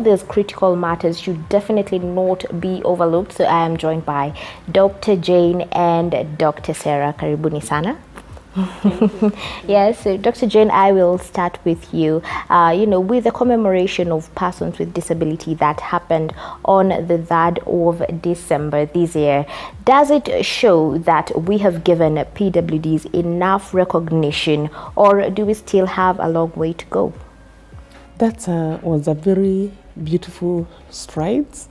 of these critical matters should definitely not be overlooked. So I am joined by Dr. Jane and Dr. Sarah. Karibuni sana. Yes, so Dr. Jane, I will start with you. With the commemoration of persons with disability that happened on the 3rd of December this year, does it show that we have given PWDs enough recognition, or do we still have a long way to go? That was a very beautiful strides,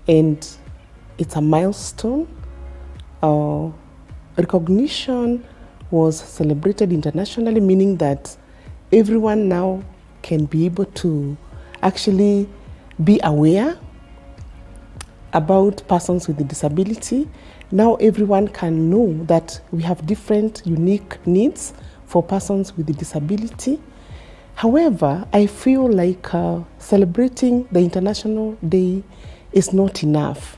and it's a milestone. Recognition was celebrated internationally, meaning that everyone now can be able to actually be aware about persons with a disability. Now everyone can know that we have different unique needs for persons with a disability. However, I feel like celebrating the International Day is not enough.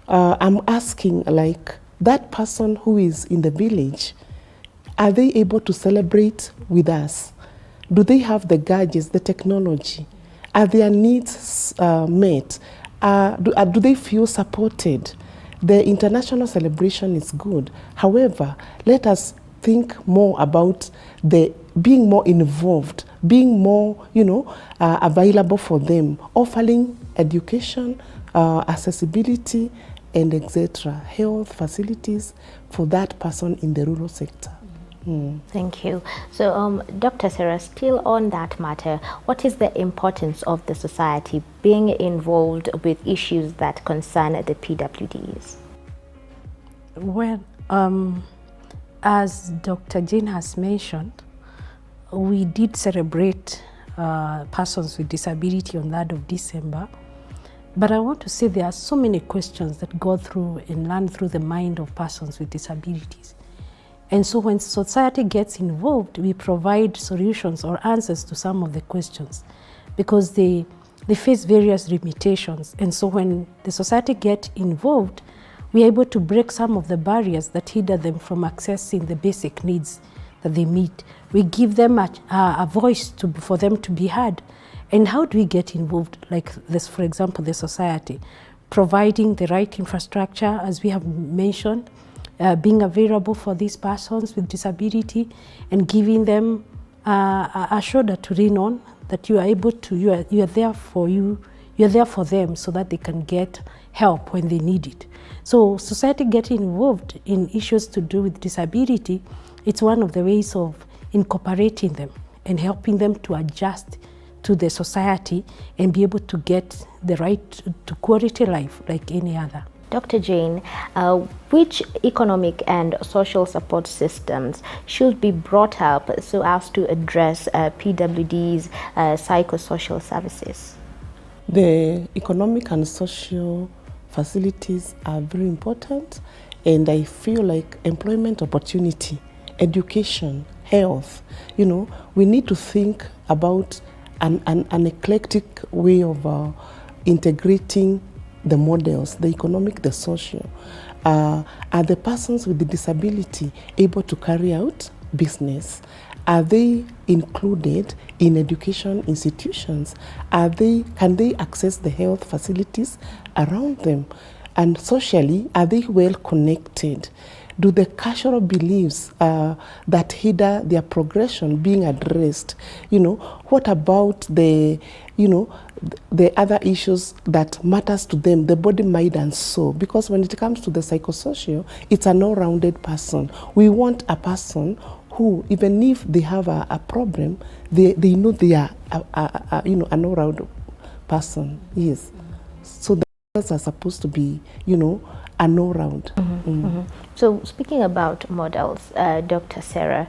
I'm asking, like, that person who is in the village, are they able to celebrate with us? Do they have the gadgets, the technology? Are their needs met? Do they feel supported? The international celebration is good. However, let us think more about being more involved, being more, available for them, offering education, accessibility, and etc., health facilities for that person in the rural sector. Thank you. So, Dr. Sarah, still on that matter, what is the importance of the society being involved with issues that concern the PWDs? Well, as Dr. Jane has mentioned, we did celebrate persons with disability on 3rd of December. But I want to say there are so many questions that go through and run through the mind of persons with disabilities. And so when society gets involved, we provide solutions or answers to some of the questions because they face various limitations. And so when the society gets involved, we're able to break some of the barriers that hinder them from accessing the basic needs that they meet. We give them a voice for them to be heard. And how do we get involved? Like this, for example, the society, providing the right infrastructure, as we have mentioned, being available for these persons with disability, and giving them a shoulder to lean on, that you are able to, you are there for them, so that they can get help when they need it. So society getting involved in issues to do with disability, it's one of the ways of incorporating them and helping them to adjust to the society and be able to get the right to quality life like any other. Dr. Jane, which economic and social support systems should be brought up so as to address PWD's psychosocial services? The economic and social facilities are very important, and I feel like employment opportunity, education, health, we need to think about an eclectic way of integrating the models, the economic, the social. Are the persons with the disability able to carry out business? Are they included in education institutions? Can they access the health facilities around them? And socially, are they well connected? Do the cultural beliefs that hinder their progression being addressed? What about the other issues that matters to them, the body, mind, and soul? Because when it comes to the psychosocial, it's an all-rounded person. We want a person who, even if they have a problem, they know they are an all-round person. Yes. So the others are supposed to be, an all-round. So speaking about models, Dr. Sarah,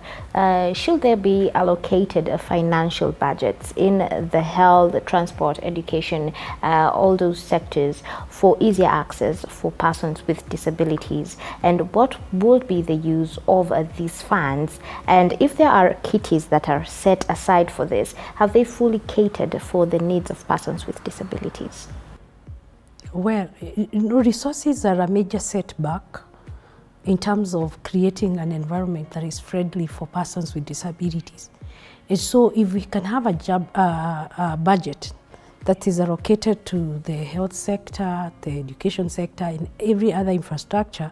should there be allocated financial budgets in the health, transport, education, all those sectors for easier access for persons with disabilities? And what would be the use of these funds? And if there are kitties that are set aside for this, have they fully catered for the needs of persons with disabilities? Well, resources are a major setback in terms of creating an environment that is friendly for persons with disabilities. And so if we can have a budget that is allocated to the health sector, the education sector, and every other infrastructure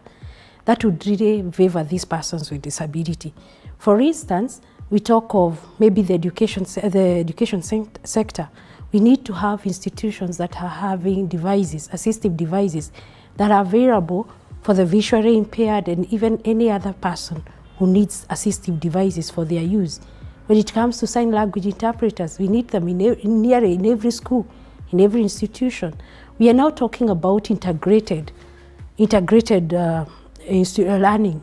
that would really favor these persons with disability. For instance, we talk of maybe the education sector. We need to have institutions that are having devices, assistive devices, that are available for the visually impaired and even any other person who needs assistive devices for their use. When it comes to sign language interpreters, we need them in every school, in every institution. We are now talking about integrated learning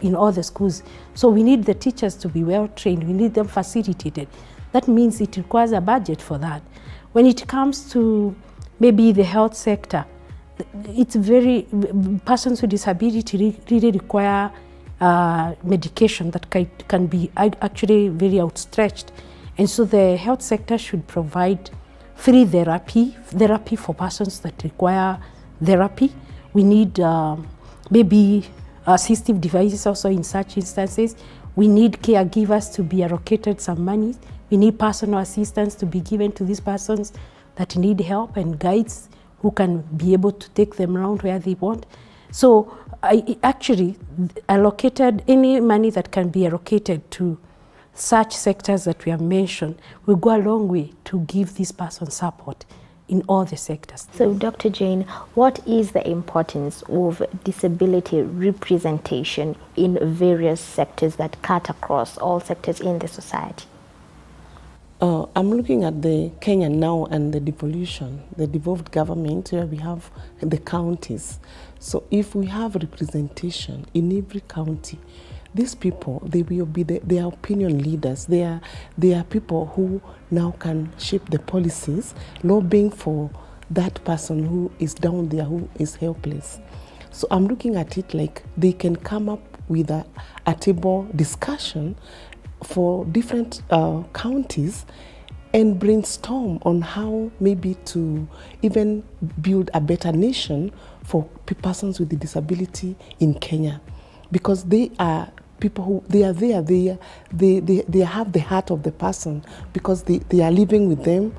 in all the schools. So we need the teachers to be well trained. We need them facilitated. That means it requires a budget for that. When it comes to maybe the health sector, persons with disability really require medication that can be actually very outstretched. And so the health sector should provide free therapy for persons that require therapy. We need maybe assistive devices also in such instances. We need caregivers to be allocated some money. We need personal assistance to be given to these persons that need help, and guides who can be able to take them around where they want. So I actually allocated any money that can be allocated to such sectors that we have mentioned will go a long way to give this person support in all the sectors. So Dr. Jane, what is the importance of disability representation in various sectors that cut across all sectors in the society? I'm looking at the Kenya now and the devolution, the devolved government, where we have the counties. So if we have representation in every county, these people, they will be their opinion leaders. They are people who now can shape the policies, lobbying for that person who is down there, who is helpless. So I'm looking at it like they can come up with a table discussion for different counties and brainstorm on how maybe to even build a better nation for persons with a disability in Kenya, because they are people who they are there, they have the heart of the person, because they are living with them,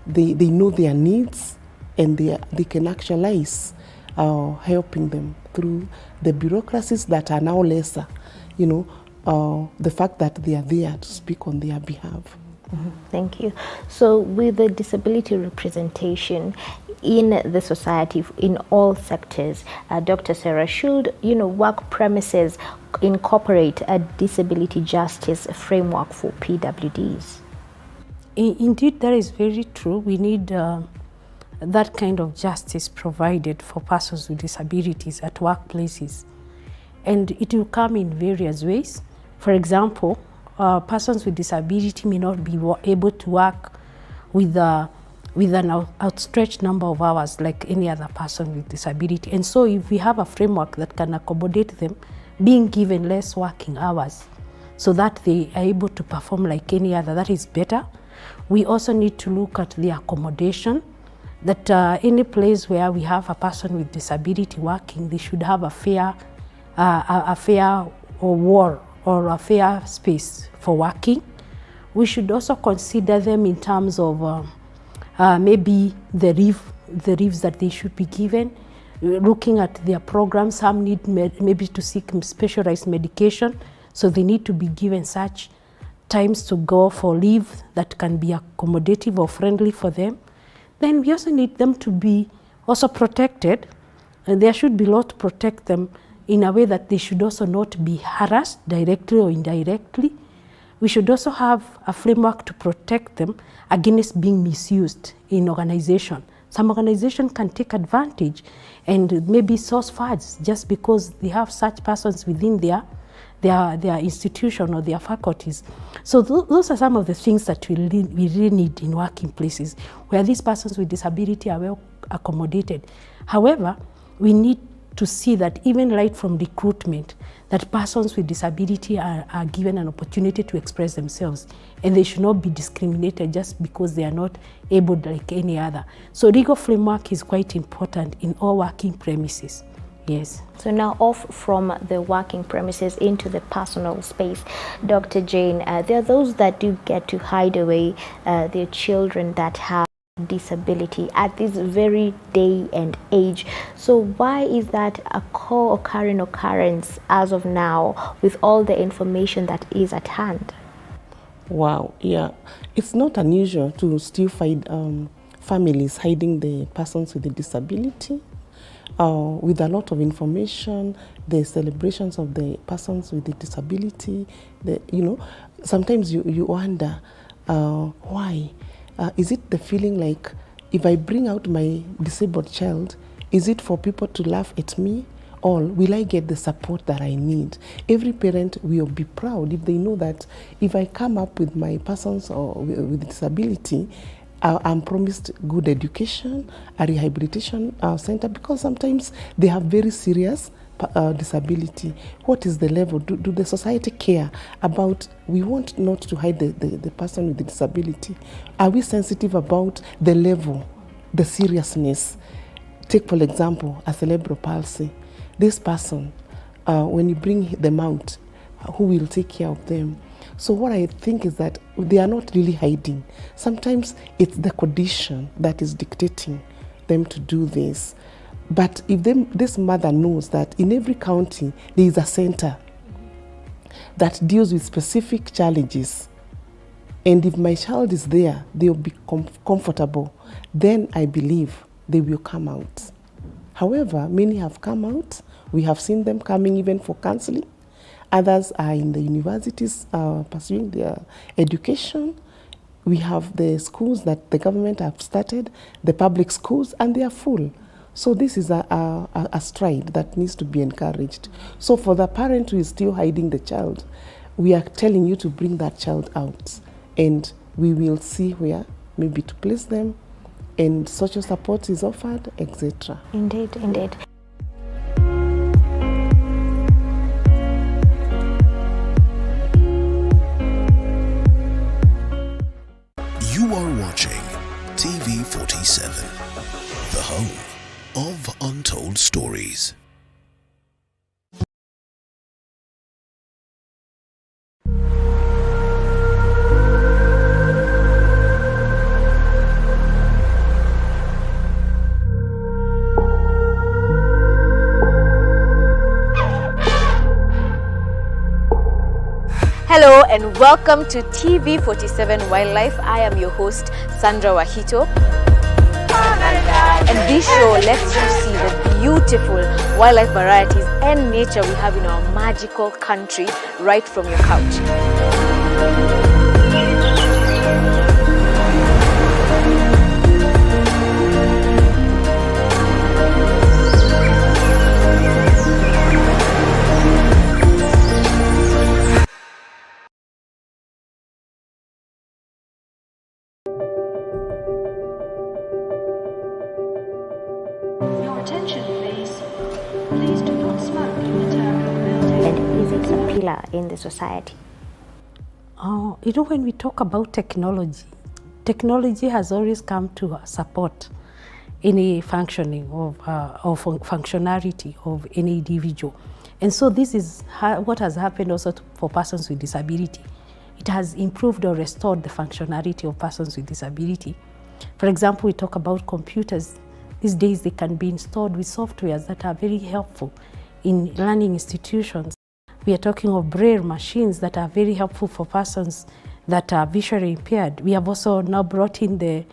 they know their needs, and they can actualize helping them through the bureaucracies that are now lesser, the fact that they are there to speak on their behalf. Mm-hmm. Thank you. So with the disability representation in the society, in all sectors, Dr. Sarah, should work premises incorporate a disability justice framework for PWDs? Indeed, that is very true. We need that kind of justice provided for persons with disabilities at workplaces. And it will come in various ways. For example, persons with disability may not be able to work with an outstretched number of hours like any other person with disability. And so if we have a framework that can accommodate them, being given less working hours so that they are able to perform like any other, that is better. We also need to look at the accommodation, that any place where we have a person with disability working, they should have a fair wall or a fair space for working. We should also consider them in terms of maybe the leaves that they should be given, looking at their programs. Some need maybe to seek specialized medication, so they need to be given such times to go for leave that can be accommodative or friendly for them. Then we also need them to be also protected, and there should be law to protect them in a way that they should also not be harassed directly or indirectly. We should also have a framework to protect them against being misused in organization. Some organization can take advantage and maybe source funds just because they have such persons within their institution or their faculties. So those are some of the things that we really need in working places, where these persons with disability are well accommodated. However, we need to see that even right from recruitment, that persons with disability are given an opportunity to express themselves, and they should not be discriminated just because they are not able like any other. So legal framework is quite important in all working premises. Yes. So now off from the working premises into the personal space, Dr. Jane, there are those that do get to hide away their children that have disability at this very day and age. So why is that a co-occurring occurrence as of now with all the information that is at hand? Wow, yeah. It's not unusual to still find families hiding the persons with a disability. With a lot of information, the celebrations of the persons with the disability, sometimes you wonder why. Is it the feeling like if I bring out my disabled child, is it for people to laugh at me? Or will I get the support that I need? Every parent will be proud if they know that if I come up with my persons or with disability, I'm promised good education, a rehabilitation center, because sometimes they have very serious disability. What is the level? Do the society care about, we want not to hide the person with the disability. Are we sensitive about the level, the seriousness? Take, for example, a cerebral palsy. This person, when you bring them out, who will take care of them? So what I think is that they are not really hiding. Sometimes it's the condition that is dictating them to do this. But if this mother knows that in every county there is a center that deals with specific challenges, and if my child is there, they'll be comfortable, then I believe they will come out. However, many have come out. We have seen them coming even for counseling. Others are in the universities pursuing their education. We have the schools that the government have started, the public schools, and they are full. So this is a stride that needs to be encouraged. So for the parent who is still hiding the child, we are telling you to bring that child out, and we will see where maybe to place them, and social support is offered, etc. Indeed, indeed. You are watching TV 47, the home of untold stories. Hello and welcome to TV 47 Wildlife. I am your host, Sandra Wahito. And this show lets you see the beautiful wildlife varieties and nature we have in our magical country right from your couch. Attention please. Please do not smoke in the terminal building. And is it a pillar in the society? When we talk about technology, technology has always come to support any functioning of functionality of any individual. And so this is what has happened also for persons with disability. It has improved or restored the functionality of persons with disability. For example, we talk about computers. These days they can be installed with softwares that are very helpful in learning institutions. We are talking of braille machines that are very helpful for persons that are visually impaired. We have also now brought in the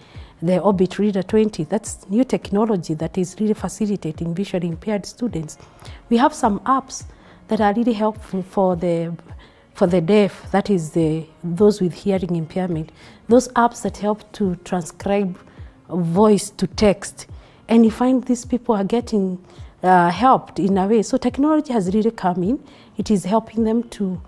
Orbit Reader 20. That's new technology that is really facilitating visually impaired students. We have some apps that are really helpful for the deaf, that is those with hearing impairment. Those apps that help to transcribe voice to text. And you find these people are getting helped in a way. So technology has really come in. It is helping them to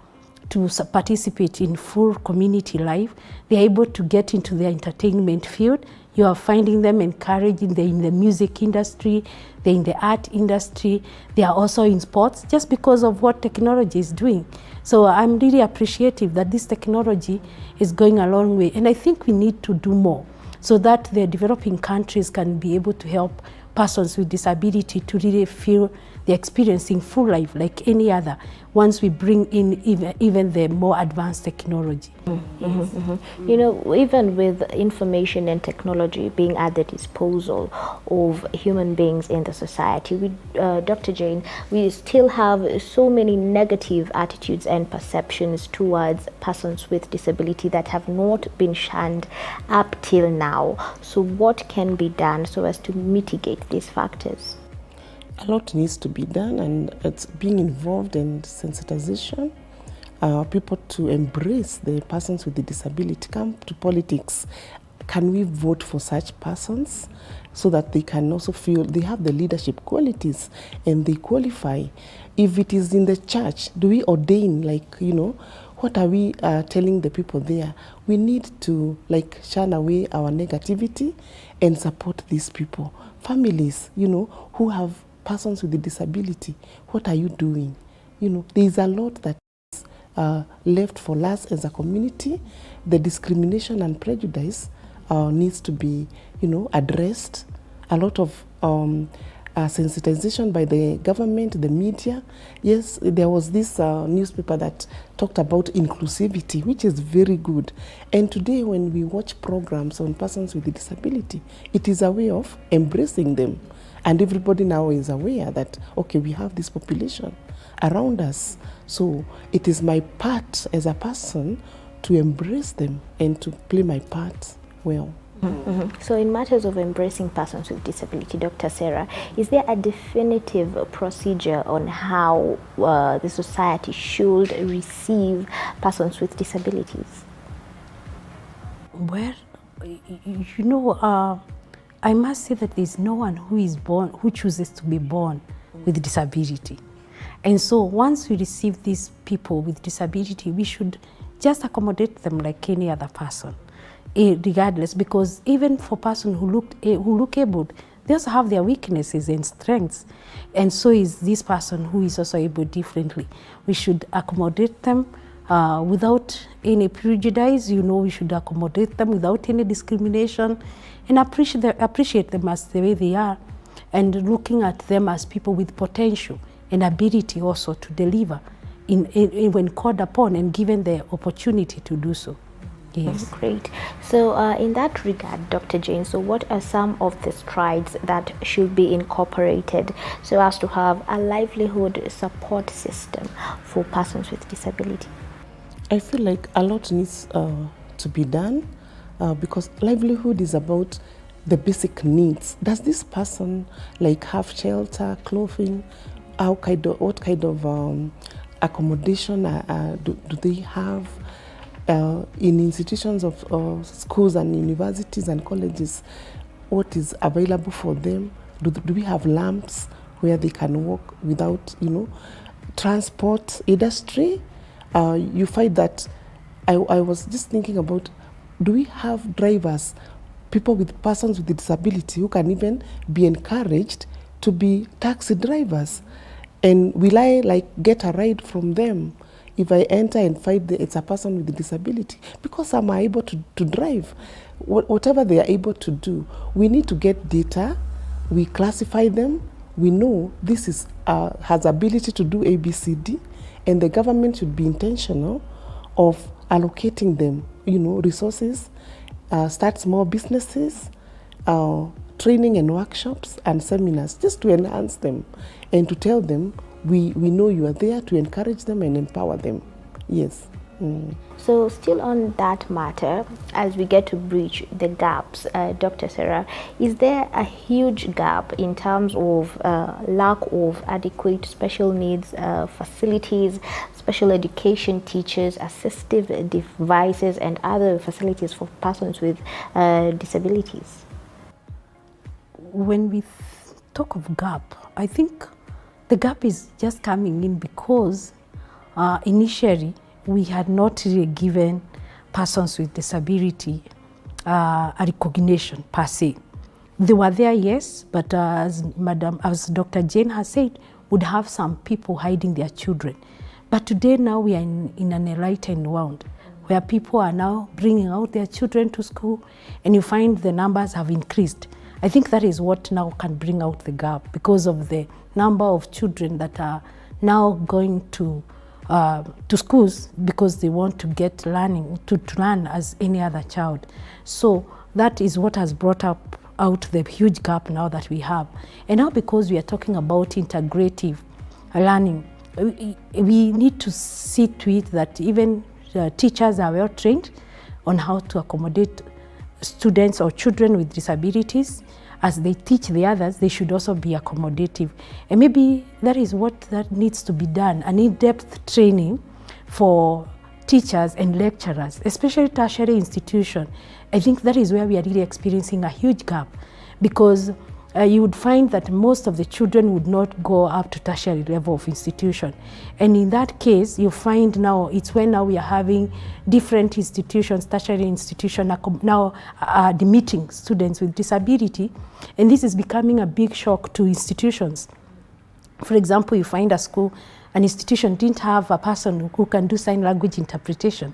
participate in full community life. They're able to get into the entertainment field. You are finding them encouraged in the music industry, they're in the art industry, they are also in sports just because of what technology is doing. So I'm really appreciative that this technology is going a long way. And I think we need to do more, so that the developing countries can be able to help persons with disability to really feel they're experiencing full life like any other. once we bring in even the more advanced technology. You know, even with information and technology being at the disposal of human beings in the society, we, Dr. Jane, we still have so many negative attitudes and perceptions towards persons with disability that have not been shunned up till now. So what can be done so as to mitigate these factors? A lot needs to be done, and it's being involved in sensitization, people to embrace the persons with the disability, come to politics. Can we vote for such persons so that they can also feel they have the leadership qualities and they qualify? If it is in the church, do we ordain, like, you know, what are we telling the people there? We need to, like, shun away our negativity and support these people. Families, you know, who have persons with a disability, what are you doing? You know, there is a lot that is left for us as a community. The discrimination and prejudice needs to be, you know, addressed. A lot of sensitization by the government, the media. Yes, there was this newspaper that talked about inclusivity, which is very good. And today when we watch programs on persons with a disability, it is a way of embracing them. And everybody now is aware that, okay, we have this population around us. So it is my part as a person to embrace them and to play my part well. So in matters of embracing persons with disability, Dr. Sarah, is there a definitive procedure on how the society should receive persons with disabilities? Well, you know, I must say that there's no one who is born, who chooses to be born with disability. And so once we receive these people with disability, we should just accommodate them like any other person, regardless, because even for persons who look able, they also have their weaknesses and strengths. And so is this person who is also able differently. We should accommodate them without any prejudice. You know, we should accommodate them without any discrimination, and appreciate them as the way they are, and looking at them as people with potential and ability also to deliver when called upon and given the opportunity to do so. Yes. Great. So in that regard, Dr. Jane, so what are some of the strides that should be incorporated so as to have a livelihood support system for persons with disability? I feel like a lot needs to be done because livelihood is about the basic needs. Does this person like have shelter, clothing? What kind of accommodation do they have? In institutions of schools and universities and colleges, what is available for them? Do we have lamps where they can walk without, you know, transport industry? You find that I was just thinking about, do we have drivers, people with persons with disability who can even be encouraged to be taxi drivers? And will I like get a ride from them if I enter and find it's a person with a disability? Because I'm able to drive. Whatever they are able to do, we need to get data, we classify them, we know this is has ability to do ABCD, and the government should be intentional of allocating them, you know, resources, start small businesses, training and workshops and seminars, just to enhance them and to tell them we know you are there, to encourage them and empower them. Yes. So still on that matter, as we get to bridge the gaps, Dr. Sarah, is there a huge gap in terms of lack of adequate special needs facilities, special education teachers, assistive devices, and other facilities for persons with disabilities? When we talk of gap, I think the gap is just coming in because initially we had not really given persons with disability a recognition per se. They were there, yes, but as Dr. Jane has said, would have some people hiding their children. But today now we are in an enlightened world where people are now bringing out their children to school, and you find the numbers have increased. I think that is what now can bring out the gap because of the number of children that are now going to to schools because they want to get learning, to learn as any other child. So that is what has brought out the huge gap now that we have. And now because we are talking about integrative learning, we need to see to it that even teachers are well trained on how to accommodate students or children with disabilities. As they teach the others, they should also be accommodative. And maybe that is what that needs to be done, an in-depth training for teachers and lecturers, especially tertiary institution. I think that is where we are really experiencing a huge gap, because you would find that most of the children would not go up to tertiary level of institution. And in that case, you find now, it's when now we are having different institutions, tertiary institution now admitting students with disability. And this is becoming a big shock to institutions. For example, you find a school, an institution didn't have a person who can do sign language interpretation.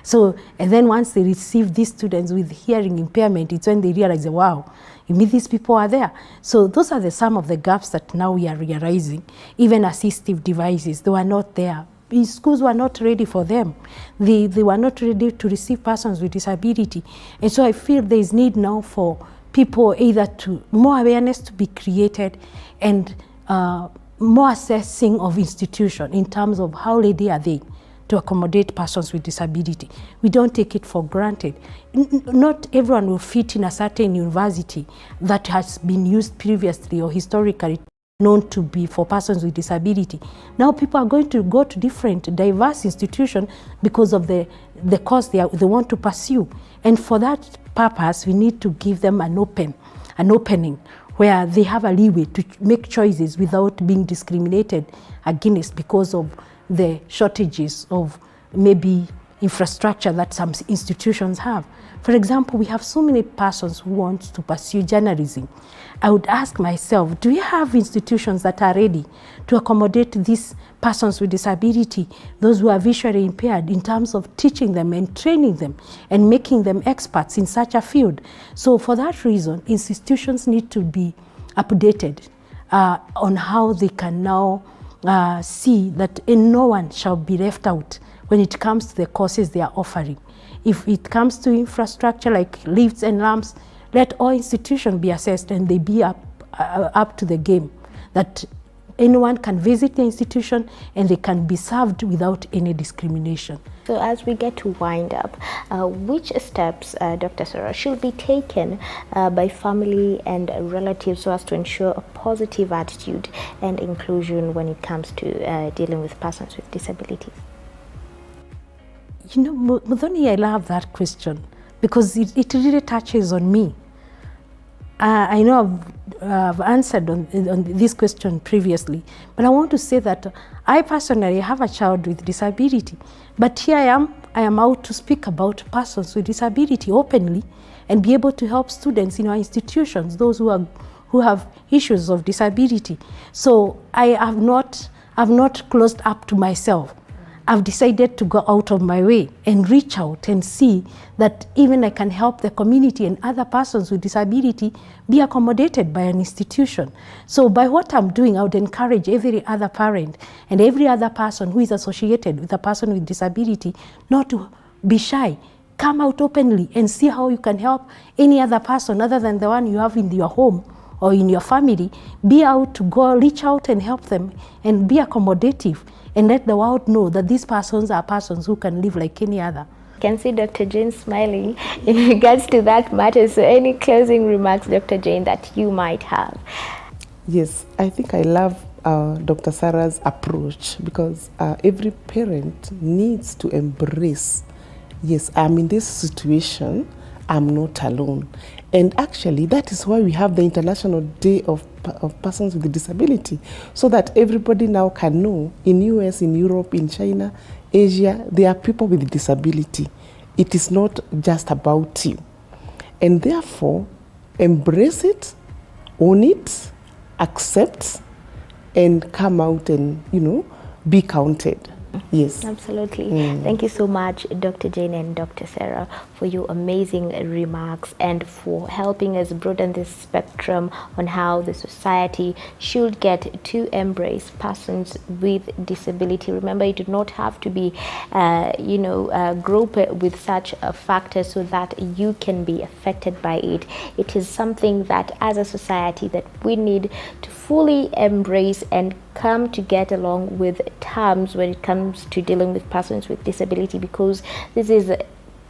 So, and then once they receive these students with hearing impairment, it's when they realize, wow, you mean these people are there. So those are some of the gaps that now we are realizing. Even assistive devices, they were not there. Schools were not ready for them. They were not ready to receive persons with disability. And so I feel there is need now for people either to, more awareness to be created, and more assessing of institution in terms of how ready are they to accommodate persons with disability. We don't take it for granted. Not everyone will fit in a certain university that has been used previously or historically known to be for persons with disability. Now people are going to go to different diverse institutions because of the course they want to pursue. And for that purpose, we need to give them an opening where they have a leeway to make choices without being discriminated against because of the shortages of maybe infrastructure that some institutions have. For example, we have so many persons who want to pursue journalism. I would ask myself, do we have institutions that are ready to accommodate these persons with disability, those who are visually impaired, in terms of teaching them and training them and making them experts in such a field? So for that reason, institutions need to be updated on how they can now see that no one shall be left out when it comes to the courses they are offering. If it comes to infrastructure like lifts and ramps, let all institutions be assessed and they be up to the game, that anyone can visit the institution and they can be served without any discrimination. So as we get to wind up, which steps, Dr. Sarah, should be taken by family and relatives so as to ensure a positive attitude and inclusion when it comes to dealing with persons with disabilities? You know, Mudhoni, I love that question because it really touches on me. I know I've answered on this question previously, but I want to say that I personally have a child with disability, but here I am out to speak about persons with disability openly and be able to help students in our institutions, those who have issues of disability. So I have not closed up to myself. I've decided to go out of my way and reach out and see that even I can help the community and other persons with disability be accommodated by an institution. So by what I'm doing, I would encourage every other parent and every other person who is associated with a person with disability not to be shy. Come out openly and see how you can help any other person other than the one you have in your home or in your family. Be out to go, reach out and help them and be accommodative. And let the world know that these persons are persons who can live like any other. I can see Dr. Jane smiling in regards to that matter. So any closing remarks, Dr. Jane, that you might have? Yes, I think I love Dr. Sarah's approach because every parent needs to embrace, yes, I'm in this situation, I'm not alone. And actually, that is why we have the International Day of Persons with Disability, so that everybody now can know in US, in Europe, in China, Asia, there are people with disability. It is not just about you. And therefore, embrace it, own it, accept, and come out and, be counted. Yes. Absolutely. Thank you so much, Dr. Jane and Dr. Sarah, for your amazing remarks and for helping us broaden this spectrum on how the society should get to embrace persons with disability. Remember, you do not have to be, group with such a factor so that you can be affected by it. It is something that, as a society, that we need to fully embrace and come to get along with terms when it comes to dealing with persons with disability, because this is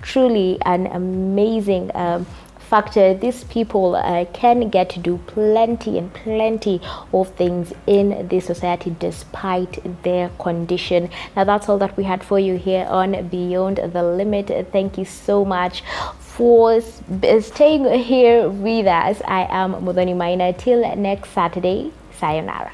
truly an amazing factor. These people can get to do plenty and plenty of things in this society despite their condition. Now that's all that we had for you here on Beyond the Limit. Thank you so much for staying here with us. I am Modoni Maina. Till next Saturday, sayonara.